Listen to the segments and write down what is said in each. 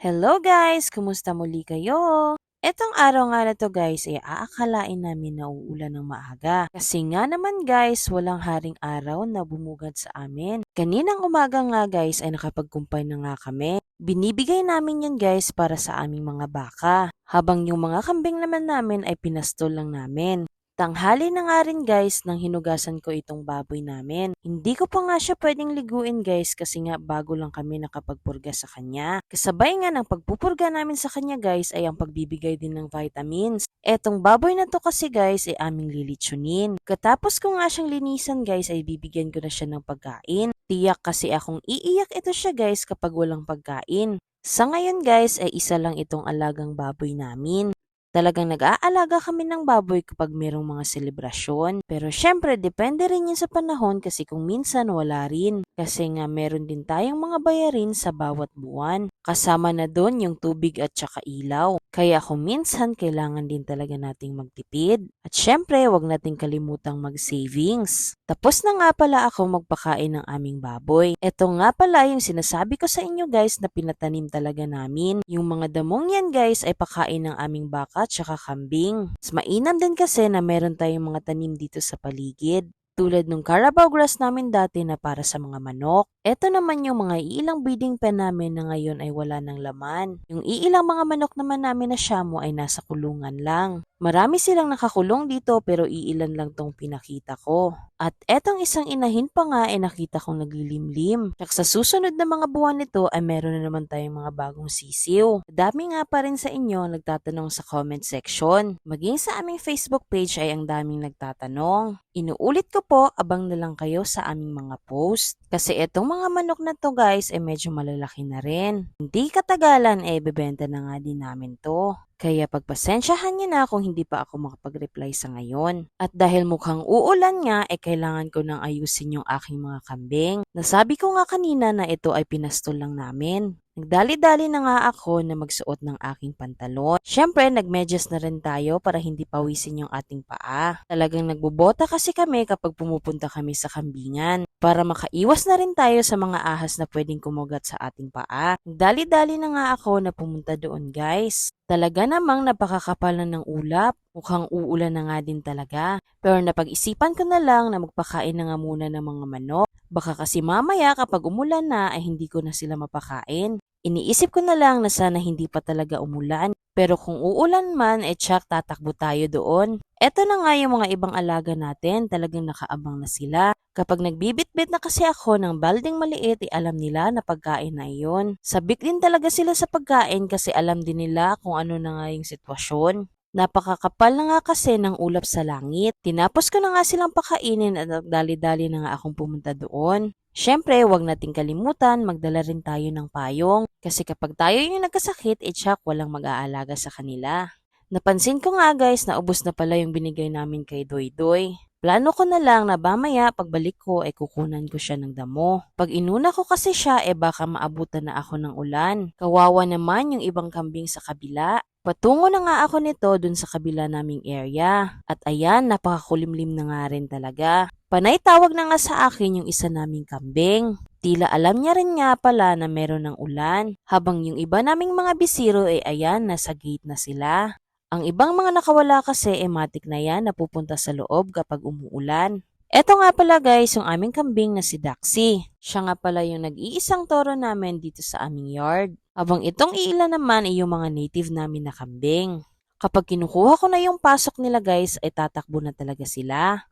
Hello guys! Kumusta muli kayo? Etong araw nga na to guys ay aakalain namin na uulan ng maaga. Kasi nga naman guys, walang haring araw na bumugad sa amin. Kaninang umaga nga guys ay nakapagkumpay na nga kami. Binibigay namin yan guys para sa aming mga baka. Habang yung mga kambing naman namin ay pinastol lang namin. Tanghali na nga rin guys nang hinugasan ko itong baboy namin. Hindi ko pa nga siya pwedeng liguin guys kasi nga bago lang kami nakapagpurga sa kanya. Kasabay nga ng pagpupurga namin sa kanya guys ay ang pagbibigay din ng vitamins. Etong baboy na to kasi guys ay aming lilitsunin. Katapos ko nga siyang linisan guys ay bibigyan ko na siya ng pagkain. Tiyak kasi akong iiyak ito siya guys kapag walang pagkain. Sa ngayon guys ay isa lang itong alagang baboy namin. Talagang nag-aalaga kami ng baboy kapag merong mga selebrasyon. Pero syempre, depende rin yun sa panahon kasi kung minsan wala rin. Kasi nga meron din tayong mga bayarin sa bawat buwan. Kasama na doon yung tubig at saka ilaw. Kaya kung minsan, kailangan din talaga nating magtipid. At syempre, wag nating kalimutang mag-savings. Tapos na nga pala ako magpakain ng aming baboy. Ito nga pala yung sinasabi ko sa inyo guys na pinatanim talaga namin. Yung mga damong yan guys ay pakain ng aming baka at saka kambing. Mas mainam din kasi na meron tayong mga tanim dito sa paligid. Tulad ng Carabao grass namin dati na para sa mga manok. Ito naman yung mga iilang breeding pen namin na ngayon ay wala ng laman. Yung iilang mga manok naman namin na shamu ay nasa kulungan lang. Marami silang nakakulong dito pero iilan lang tong pinakita ko. At etong isang inahin pa nga ay nakita kong naglilimlim. At sa susunod na mga buwan nito ay meron na naman tayong mga bagong sisiw. Dami nga pa rin sa inyo nagtatanong sa comment section. Maging sa aming Facebook page ay ang daming nagtatanong. Inuulit ko po, abang na lang kayo sa aming mga post. Kasi etong mga manok na to guys ay medyo malalaki na rin. Hindi katagalan bebenta na nga din namin to. Kaya pagpasensyahan niyo na kung hindi pa ako makapag-reply sa ngayon. At dahil mukhang uulan nga, kailangan ko nang ayusin yung aking mga kambing. Nasabi ko nga kanina na ito ay pinastol lang namin. Nagdali-dali na nga ako na magsuot ng aking pantalon. Siyempre, nagmedyas na rin tayo para hindi pawisin yung ating paa. Talagang nagbobota kasi kami kapag pumupunta kami sa kambingan. Para makaiwas na rin tayo sa mga ahas na pwedeng kumugat sa ating paa. Nagdali-dali na nga ako na pumunta doon guys. Talaga namang napakakapal na ng ulap. Mukhang uulan na nga din talaga. Pero napag-isipan ko na lang na magpakain na nga muna ng mga manok. Baka kasi mamaya kapag umulan na ay hindi ko na sila mapakain. Iniisip ko na lang na sana hindi pa talaga umulan. Pero kung uulan man, tsak tatakbo tayo doon. Eto na nga yung mga ibang alaga natin, talagang nakaabang na sila. Kapag nagbibitbit na kasi ako ng balding maliit, alam nila na pagkain na iyon. Sabik din talaga sila sa pagkain kasi alam din nila kung ano na nga yung sitwasyon. Napakakapal na nga kasi ng ulap sa langit. Tinapos ko na nga silang pakainin at dali-dali na nga akong pumunta doon. Siyempre, huwag nating kalimutan, magdala rin tayo ng payong. Kasi kapag tayo yung nagkasakit, tsak walang mag-aalaga sa kanila. Napansin ko nga guys na ubos na pala yung binigay namin kay Doy Doy. Plano ko na lang na mamaya pagbalik ko ay kukunan ko siya ng damo. Pag inuna ko kasi siya baka maabutan na ako ng ulan. Kawawa naman yung ibang kambing sa kabila. Patungo na nga ako nito dun sa kabila naming area. At ayan, napakakulimlim na nga rin talaga. Panay tawag na nga sa akin yung isa naming kambing. Tila alam niya rin nga pala na meron ng ulan. Habang yung iba naming mga bisiro ayan, nasa gate na sila. Ang ibang mga nakawala kasi matik na yan napupunta sa loob kapag umuulan. Eto nga pala guys yung aming kambing na si Daxi. Siya nga pala yung nag-iisang toro namin dito sa aming yard. Habang itong iila naman ay yung mga native namin na kambing. Kapag kinukuha ko na yung pasok nila guys ay tatakbo na talaga sila.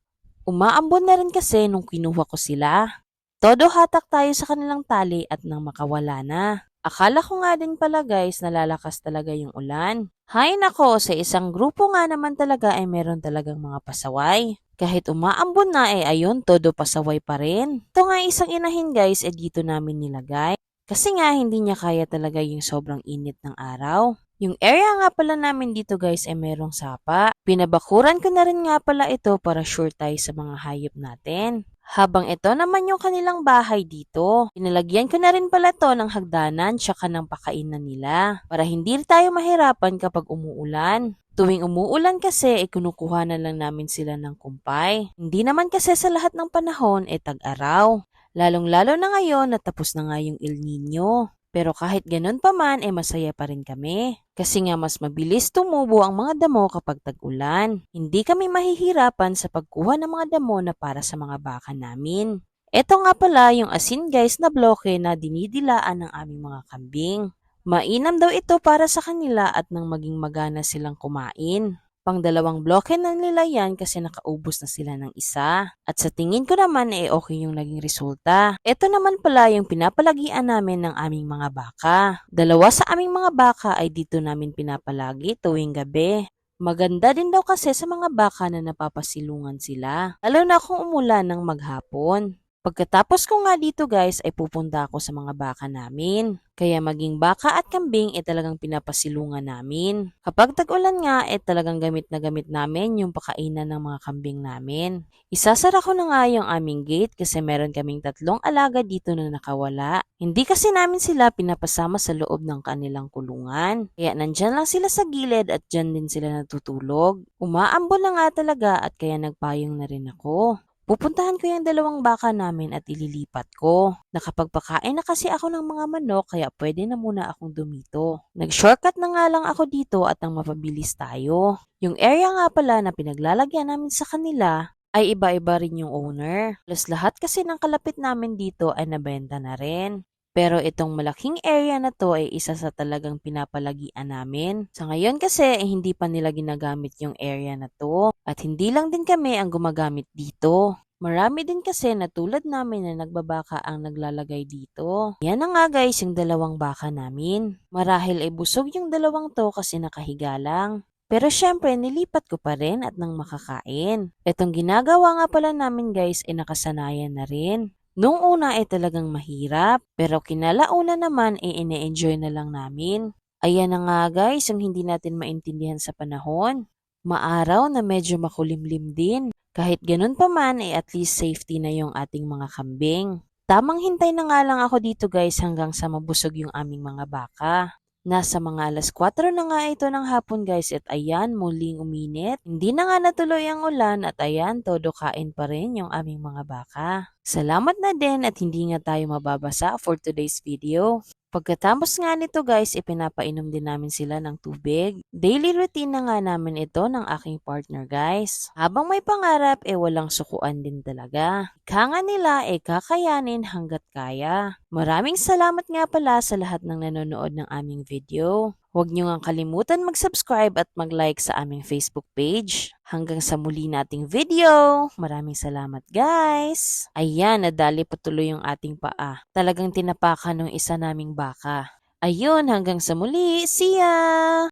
Umaambon na rin kasi nung kinuha ko sila. Todo hatak tayo sa kanilang tali at nang makawala na. Akala ko nga din pala guys nalalakas talaga yung ulan. Hay nako, sa isang grupo nga naman talaga ay meron talagang mga pasaway. Kahit umaambon na ayun, todo pasaway pa rin. Ito nga isang inahin guys dito namin nilagay. Kasi nga hindi niya kaya talaga yung sobrang init ng araw. Yung area nga pala namin dito guys ay merong sapa. Pinabakuran ko na rin nga pala ito para sure tayo sa mga hayop natin. Habang ito naman yung kanilang bahay dito. Pinalagyan ko na rin pala to ng hagdanan tsaka ng pakainan nila. Para hindi tayo mahirapan kapag umuulan. Tuwing umuulan kasi kinukuha na lang namin sila ng kumpay. Hindi naman kasi sa lahat ng panahon tag-araw. Lalong-lalo na ngayon na tapos na nga yung El Nino. Pero kahit ganun pa man, masaya pa rin kami. Kasi nga mas mabilis tumubo ang mga damo kapag tag-ulan. Hindi kami mahihirapan sa pagkuha ng mga damo na para sa mga baka namin. Ito nga pala yung asin guys na bloke na dinidilaan ng aming mga kambing. Mainam daw ito para sa kanila at nang maging magana silang kumain. Pang-dalawang bloke na nila yan kasi nakaubos na sila ng isa. At sa tingin ko naman okay yung naging resulta. Ito naman pala yung pinapalagian namin ng aming mga baka. Dalawa sa aming mga baka ay dito namin pinapalagi tuwing gabi. Maganda din daw kasi sa mga baka na napapasilungan sila. Lalo na kung umulan ng maghapon. Pagkatapos ko nga dito guys ay pupunta ako sa mga baka namin. Kaya maging baka at kambing talagang pinapasilungan namin. Kapag tag-ulan nga talagang gamit na gamit namin yung pakainan ng mga kambing namin. Isasara ko na nga yung aming gate kasi meron kaming 3 alaga dito na nakawala. Hindi kasi namin sila pinapasama sa loob ng kanilang kulungan. Kaya nandyan lang sila sa gilid at dyan din sila natutulog. Umaambon na nga talaga at kaya nagpayong na rin ako. Pupuntahan ko yung 2 baka namin at ililipat ko. Nakapagpakain na kasi ako ng mga manok kaya pwede na muna akong dumito. Nag-shortcut na nga lang ako dito at nang mapabilis tayo. Yung area nga pala na pinaglalagyan namin sa kanila ay iba-iba rin yung owner. Plus lahat kasi ng kalapit namin dito ay nabenta na rin. Pero itong malaking area na to ay isa sa talagang pinapalagian namin. Sa ngayon kasi hindi pa nila ginagamit yung area na to. At hindi lang din kami ang gumagamit dito. Marami din kasi na tulad namin na nagbabaka ang naglalagay dito. Yan na nga guys yung 2 baka namin. Marahil ay busog yung 2 to kasi nakahiga lang. Pero syempre nilipat ko pa rin at nang makakain. Itong ginagawa nga pala namin guys ay nakasanayan na rin. Nung una talagang mahirap, pero kinalauna naman ine-enjoy na lang namin. Ayan na nga guys, yung hindi natin maintindihan sa panahon. Maaraw na medyo makulimlim din. Kahit ganun pa man at least safety na yung ating mga kambing. Tamang hintay na nga lang ako dito guys hanggang sa mabusog yung aming mga baka. Nasa mga alas 4 na nga ito ng hapon guys at ayan muling uminit. Hindi na nga natuloy ang ulan at ayan todo kain pa rin yung aming mga baka. Salamat na din at hindi nga tayo mababasa for today's video. Pagkatapos nga nito guys, ipinapainom din namin sila ng tubig. Daily routine na nga namin ito ng aking partner guys. Habang may pangarap, walang sukuan din talaga. Ika nga nila, kakayanin hanggat kaya. Maraming salamat nga pala sa lahat ng nanonood ng aming video. Huwag niyo nga kalimutan mag-subscribe at mag-like sa aming Facebook page. Hanggang sa muli nating video. Maraming salamat guys. Ayan, nadali patuloy yung ating paa. Talagang tinapakan ng isa naming baka. Ayun, hanggang sa muli. See ya!